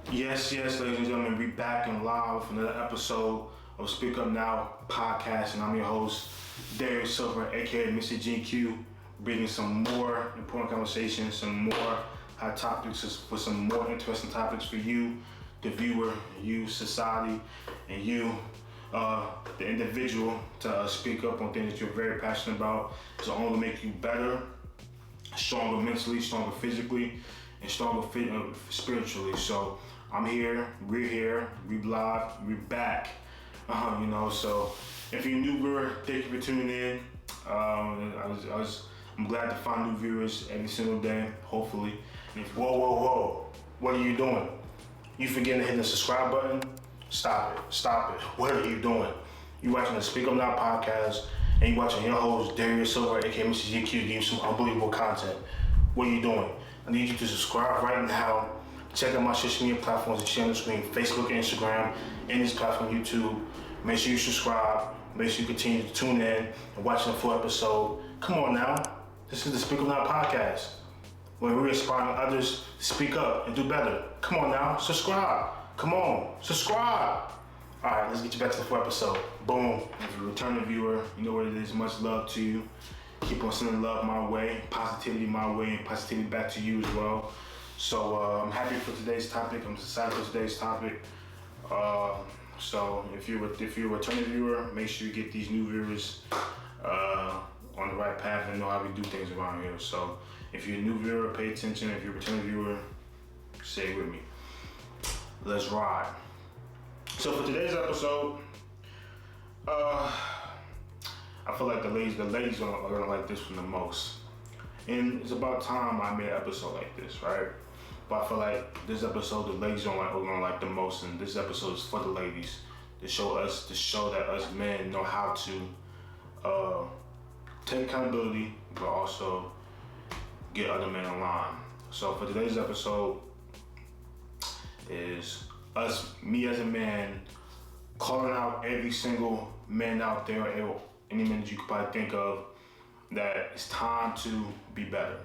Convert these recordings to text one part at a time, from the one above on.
Yes, ladies and gentlemen, we back and live with another episode of Speak Up Now podcast, and I'm your host, Darius Silver, aka Mr. GQ, bringing some more important conversations, some more hot topics, for some more interesting topics for you, the viewer, you, society, and you, the individual, to speak up on things that you're very passionate about. It's only make you better, stronger mentally, stronger physically, and stronger spiritually. So I'm here, we live, we back. So if you're a new viewer, thank you for tuning in. I'm glad to find new viewers every single day, hopefully. And whoa, what are you doing? You forgetting to hit the subscribe button? Stop it. What are you doing? You watching the Speak Up Now podcast, and you watching your host, Darius Silver, aka Mr. GQ, give you some unbelievable content. What are you doing? I need you to subscribe right now. Check out my social media platforms that you see on the screen, Facebook, Instagram, and this platform, YouTube. Make sure you subscribe. Make sure you continue to tune in and watch the full episode. Come on now. This is the Speak Up Now podcast, where we're inspiring others to speak up and do better. Come on now, subscribe. Come on, subscribe. All right, let's get you back to the full episode. Boom. If you're a returning viewer, you know what it is. Much love to you. Keep on sending love my way, positivity my way, and positivity back to you as well. So I'm happy for today's topic. I'm excited for today's topic. So if you're a returning viewer, make sure you get these new viewers on the right path and know how we do things around here. So if you're a new viewer, pay attention. If you're a returning viewer, stay with me. Let's ride. So for today's episode, I feel like the ladies are gonna like this one the most. And it's about time I made an episode like this, right? But I feel like this episode the ladies are gonna like the most, and this episode is for the ladies to show that us men know how to take accountability, but also get other men in line. So for today's episode is me as a man, calling out every single man out there, any man that you could probably think of, that it's time to be better.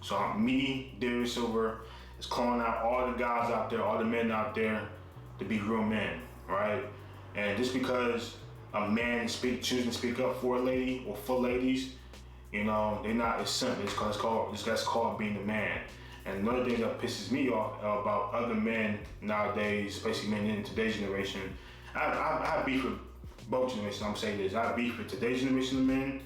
So me, Darius Silver, is calling out all the guys out there, all the men out there, to be real men, right? And just because a man choosing to speak up for a lady or for ladies, they're not as simple. That's called being a man. And another thing that pisses me off about other men nowadays, especially men in today's generation, I have beef with both generations. I'm gonna say this: I have beef with today's generation of men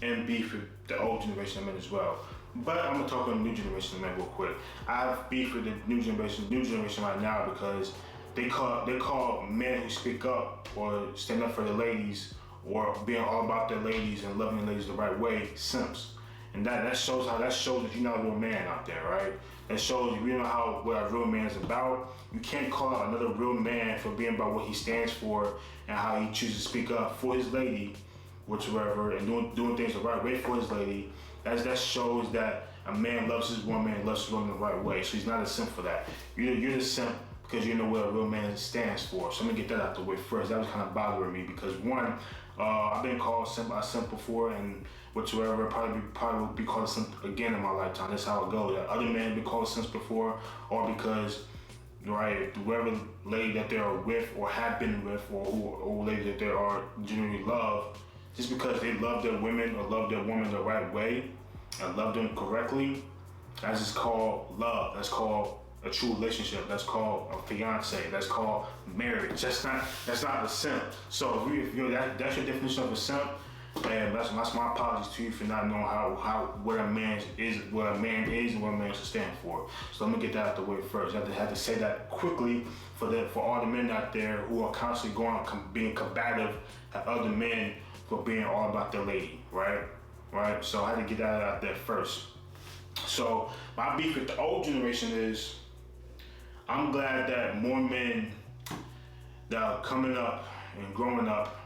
and beef with the old generation of men as well. But I'm gonna talk on the new generation of men real quick. I have beef with the new generation right now because they call men who speak up or stand up for the ladies or being all about their ladies and loving the ladies the right way simps. And that shows that you're not a real man out there, right? That shows you know what a real man is about. You can't call out another real man for being about what he stands for and how he chooses to speak up for his lady, whatsoever, and doing things the right way for his lady. That shows that a man loves his woman and loves his woman the right way. So he's not a simp for that. You're the simp because you know what a real man stands for. So I'm gonna get that out the way first. That was kind of bothering me because one, I've been called a simp before, and whatsoever, probably will be called a simp again in my lifetime. That's how it goes. That other men been called simps before, or because, right, whoever lady that they are with or have been with, or lady that they are genuinely love, just because they love their women or love their woman the right way and love them correctly, that's just called love. That's called a true relationship. That's called a fiance. That's called marriage. That's not a simp. So if that's your definition of a simp, and that's my apologies to you for not knowing what a man is and what a man should stand for. So I'm gonna get that out the way first. I have to say that quickly for all the men out there who are constantly being combative at other men for being all about their lady, right? So I had to get that out there first. So my beef with the old generation is, I'm glad that more men that are coming up and growing up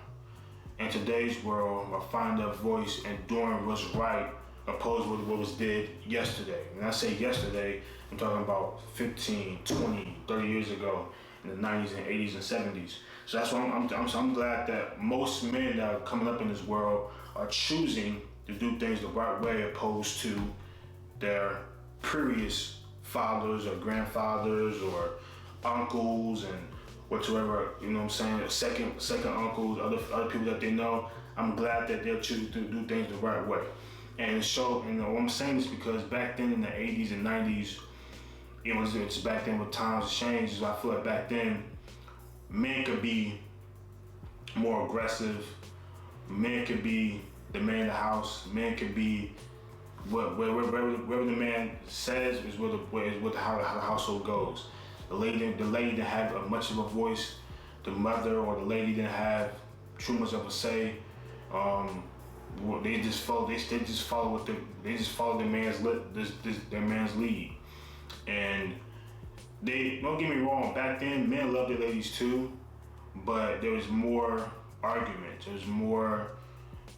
in today's world are finding their voice and doing what's right opposed to what was did yesterday. When I say yesterday, I'm talking about 15, 20, 30 years ago in the 90s and 80s and 70s. So that's why I'm glad that most men that are coming up in this world are choosing to do things the right way opposed to their previous fathers or grandfathers or uncles and whatsoever, you know what I'm saying, second uncles, other people that they know. I'm glad that they'll choose to do things the right way. And what I'm saying is because back then in the 80s and 90s, it's back then with times changed. I feel like back then, men could be more aggressive. Men could be the man of the house. Men could be wherever the man says is how the household goes. The lady didn't have much of a voice. The mother or the lady didn't have too much of a say. They just follow their man's lead. And they don't get me wrong. Back then, men loved their ladies too, but there was more arguments. There was more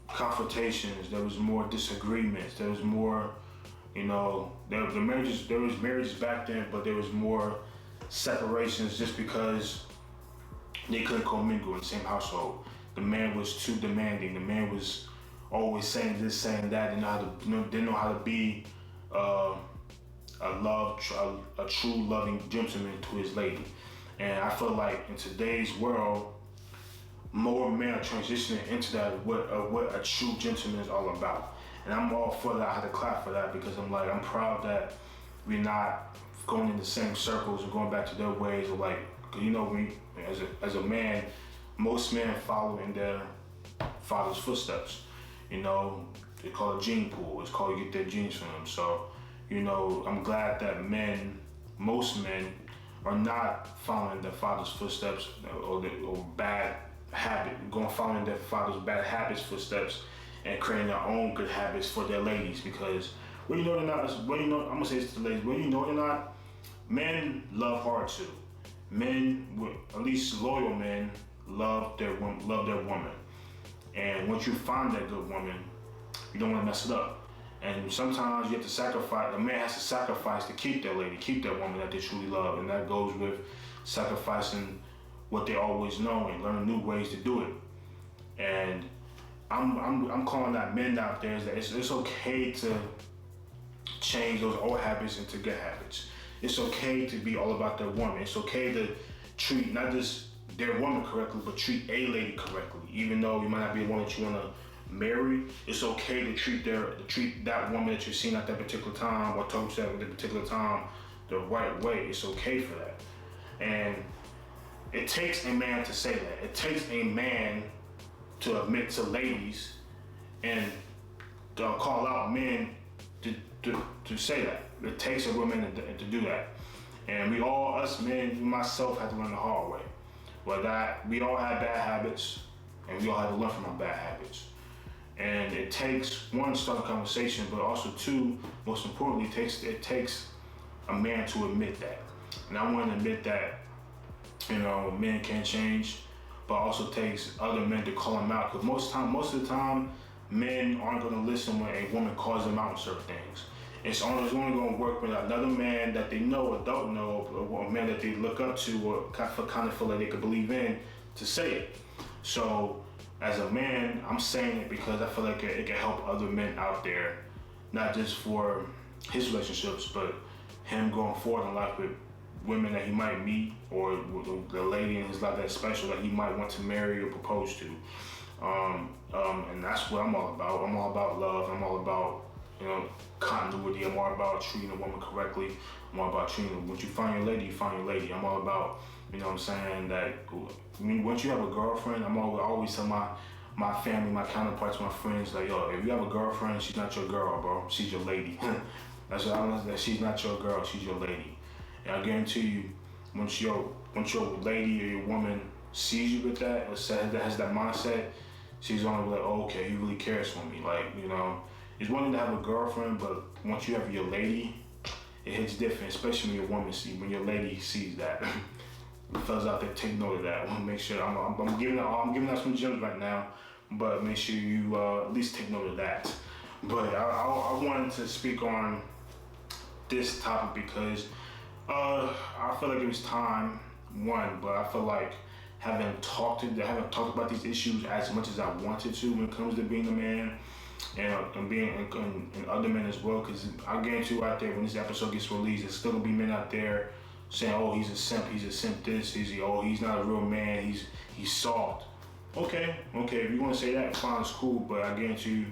confrontations. There was more disagreements. There was more, there was marriages back then, but there was more separations just because they couldn't commingle in the same household. The man was too demanding. The man was always saying this, saying that, and didn't know how to be a true loving gentleman to his lady. And I feel like in today's world, more men are transitioning into that, what a true gentleman is all about. And I'm all for that. I had to clap for that because I'm proud that we're not going in the same circles and going back to their ways of as a man, most men follow in their father's footsteps. They call it gene pool. It's called you get their genes from them. So, I'm glad that most men are not following their father's footsteps or bad habit, following their father's bad habits footsteps and creating their own good habits for their ladies. Because I'm gonna say this to the ladies, whether you know it or not, men love hard too. Men, at least loyal men, love their woman. And once you find that good woman, you don't want to mess it up. And sometimes you have to sacrifice. A man has to sacrifice to keep their lady, keep that woman that they truly love, and that goes with sacrificing what they always know and learning new ways to do it. And I'm calling out men out there is that it's okay to change those old habits into good habits. It's okay to be all about their woman. It's okay to treat not just their woman correctly, but treat a lady correctly. Even though you might not be the one that you want to marry, it's okay to treat that woman that you're seeing at that particular time or talking to at that particular time the right way. It's okay for that. And it takes a man to say that. It takes a man to admit to ladies and to call out men to say that. It takes a woman to do that. And we all, us men, myself, have to learn the hard way. We all have bad habits, and we all have to learn from our bad habits. And it takes, one, to start a conversation, but also two, most importantly, it takes a man to admit that. And I want to admit that, men can change, but also takes other men to call them out. Because most of the time, men aren't going to listen when a woman calls them out on certain things. It's only going to work with another man that they know or don't know, or a man that they look up to or kind of feel like they could believe in to say it. So, as a man, I'm saying it because I feel like it can help other men out there, not just for his relationships, but him going forward in life with women that he might meet or the lady in his life that's special that he might want to marry or propose to. And that's what I'm all about. I'm all about love. I'm all about continuity. I'm all about treating a woman correctly. I'm all about once you find your lady, you find your lady. I'm all about, that once you have a girlfriend, I always tell my family, my counterparts, my friends, like, yo, if you have a girlfriend, she's not your girl, bro. She's your lady. That's what I want. That she's not your girl, she's your lady. And I guarantee you, once your lady or your woman sees you with that, or has that mindset, she's gonna be like, oh, okay, he really cares for me. It's one thing to have a girlfriend, but once you have your lady, it hits different, especially when your lady sees that. The fellas out there, take note of that. I want to make sure I'm giving out some gems right now, but make sure you at least take note of that. But I wanted to speak on this topic because I feel like it was time, but I feel like I haven't talked about these issues as much as I wanted to when it comes to being a man and being and other men as well. Because I guarantee you out there, when this episode gets released, there's still gonna be men out there saying, oh, he's a simp this, he's not a real man, he's soft. Okay, if you want to say that, fine, it's cool, but I guarantee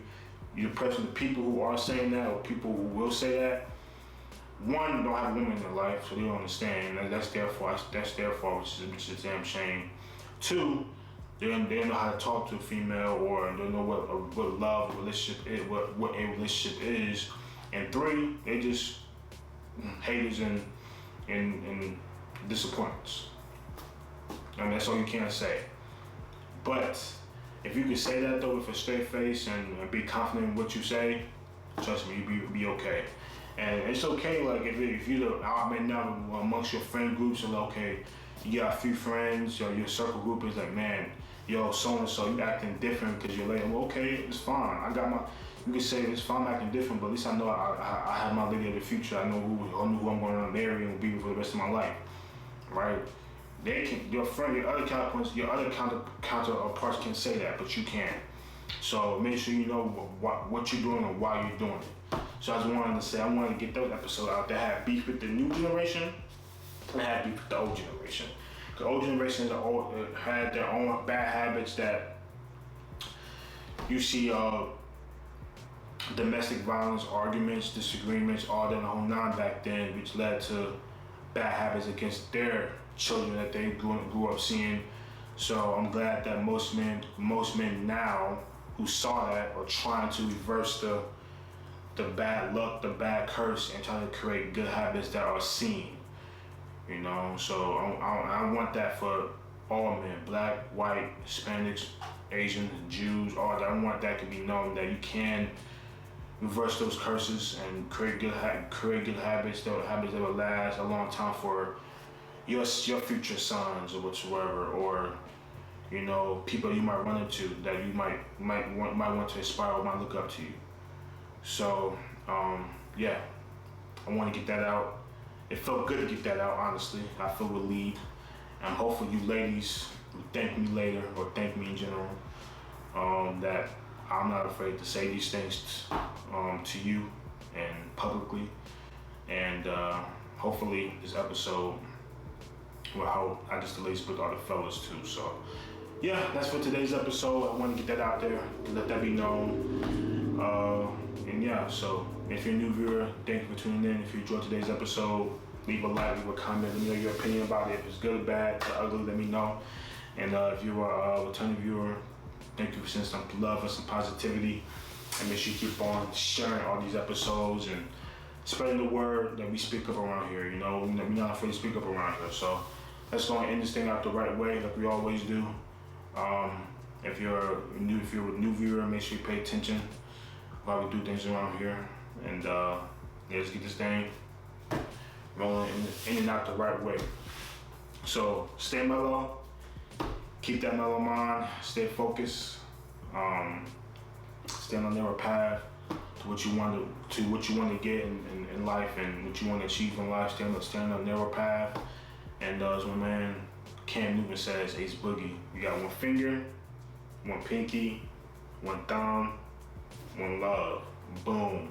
you, the people who are saying that, or people who will say that, one, don't have women in their life, so they don't understand. That's their fault, which is a damn shame. Two, they don't know how to talk to a female, or they don't know what love, relationship is, what a relationship is. And three, they just haters and disappointments. And that's all you can say. But if you can say that though with a straight face and be confident in what you say, trust me, you'll be okay. And it's okay, like if you're the odd man now amongst your friend groups, and okay, you got a few friends, or your circle group is like, man, yo, so and so, you acting different because you're late. Well, okay, it's fine. You can say it's fine acting different, but at least I know I have my lady of the future. I know who I'm going to marry and will be with for the rest of my life, right? Your other counterparts can say that, but you can't. So make sure you know what you're doing and why you're doing it. So I wanted to get those episodes out that had beef with the new generation and had beef with the old generation. The old generation had their own bad habits that you see, domestic violence, arguments, disagreements, all that whole nine back then, which led to bad habits against their children that they grew up seeing. So I'm glad that most men now who saw that are trying to reverse the bad luck, the bad curse, and trying to create good habits that are seen. You know, so I want that for all men, black, white, Hispanics, Asians, Jews, all that. I want that to be known that you can reverse those curses and create good habits that will last a long time for your future sons or whatsoever, or you know, people you might run into that you might want to inspire or might look up to you. So yeah, I want to get that out. It felt good to get that out, honestly. I feel relieved. And hopefully you ladies will thank me later, or thank me in general, that I'm not afraid to say these things to you and publicly. And hopefully this episode will help, I guess, the ladies, but other fellas too. So yeah, that's for today's episode. I want to get that out there, let that be known. And yeah, so if you're a new viewer, thank you for tuning in. If you enjoyed today's episode, leave a like, leave a comment, let me know your opinion about it. If it's good or bad or ugly, let me know. And if you are a returning viewer, thank you for sending some love and some positivity. And make sure you keep on sharing all these episodes and spreading the word that we speak up around here. You know, we're not afraid to speak up around here. So let's go and end this thing out the right way, like we always do. If you're a new viewer, make sure you pay attention while we do things around here. And yeah, let's get this thing rolling in and out the right way. So stay mellow, keep that mellow mind, stay focused, stay on a narrow path to what you want to get in life and what you want to achieve in life. Stay on a narrow path. And as my man Cam Newton says, Ace Boogie, you got one finger, one pinky, one thumb, one love. Boom.